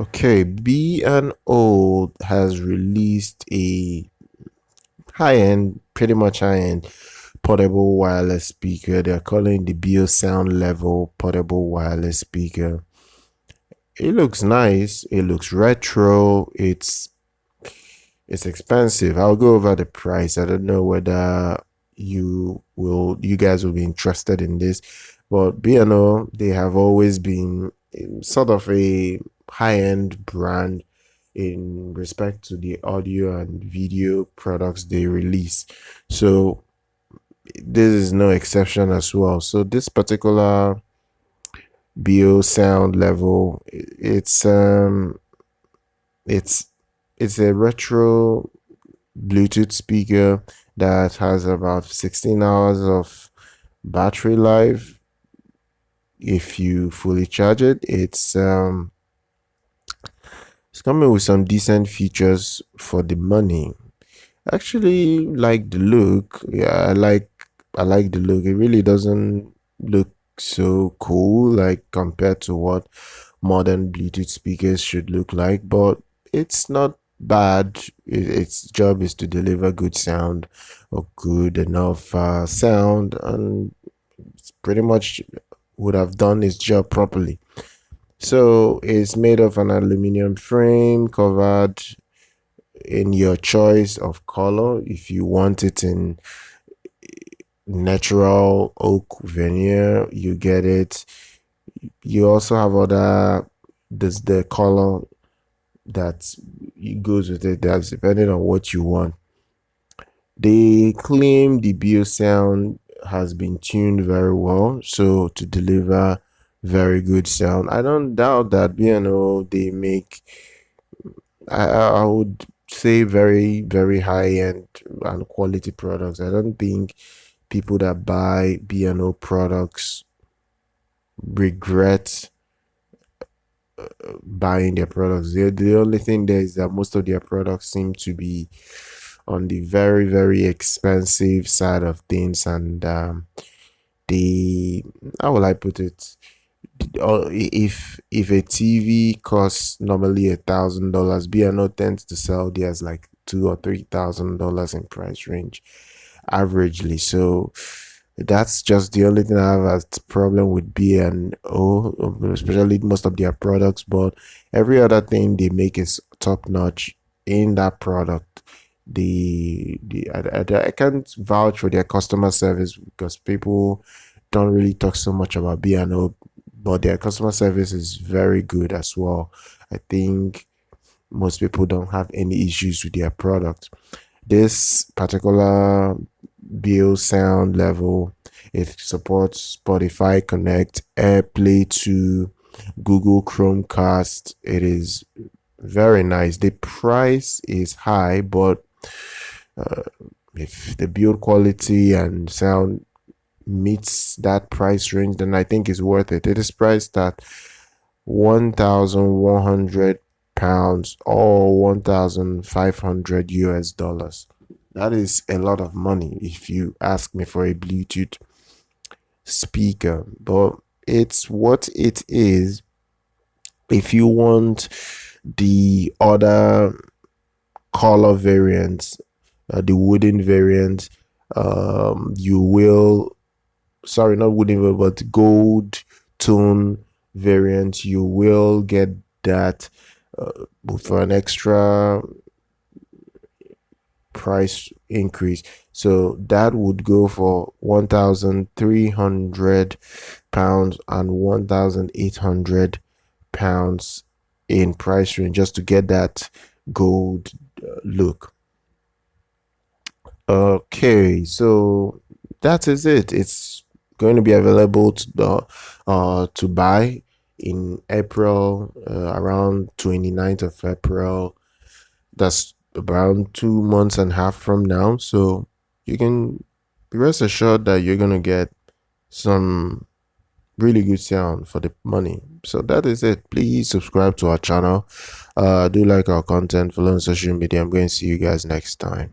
Okay, B&O has released a high-end, pretty much high-end portable wireless speaker. They're calling the Beosound Level portable wireless speaker. It looks nice. It looks retro. It's expensive. I'll go over the price. I don't know whether you guys will be interested in this, but B&O, they have always been sort of a high-end brand in respect to the audio and video products they release. So this is no exception as well. So this particular Beosound Level, it's it's a retro Bluetooth speaker that has about 16 hours of battery life if you fully charge it. It's coming with some decent features for the money. Actually like the look. Yeah, I like the look. It really doesn't look so cool like compared to what modern Bluetooth speakers should look like, but it's not bad. Its job is to deliver good sound or good enough sound, and it's pretty much would have done its job properly. So it's made of an aluminium frame covered in your choice of color. If you want it in natural oak veneer, you get it. You also have other this the color that goes with it. That's depending on what you want. They claim the bio sound has been tuned very well, so to deliver very good sound. I don't doubt that B&O they make. I would say very high end and quality products. I don't think people that buy B&O products regret buying their products. The only thing there is that most of their products seem to be on the very expensive side of things, and the how will I put it? If a TV costs normally $1,000, B&O tends to sell theirs like $2,000 or $3,000 in price range averagely. So that's just the only thing I have as problem with B&O, especially most of their products. But every other thing they make is top notch in that product. I can't vouch for their customer service because people don't really talk so much about B&O, but their customer service is very good as well. I think most people don't have any issues with their product. This particular Beosound Level, it supports Spotify Connect, AirPlay to Google Chromecast. It is very nice. The price is high, but uh, if the build quality and sound meets that price range, then I think it's worth it. It is priced at 1,100 pounds or 1,500 US dollars. That is a lot of money if you ask me for a Bluetooth speaker, but it's what it is. If you want the other color variants, the wooden variant, you will, sorry, not wooden, but gold tone variant, you will get that for an extra price increase. So that would go for 1,300 pounds and 1,800 pounds in price range just to get that gold look. Okay, so that is it. It's going to be available to buy in April, around 29th of April. That's around 2 months and a half from now. So you can be rest assured that you're gonna get some really good sound for the money. So that is it. Please subscribe to our channel. Do like our content, follow on social media. I'm going to see you guys next time.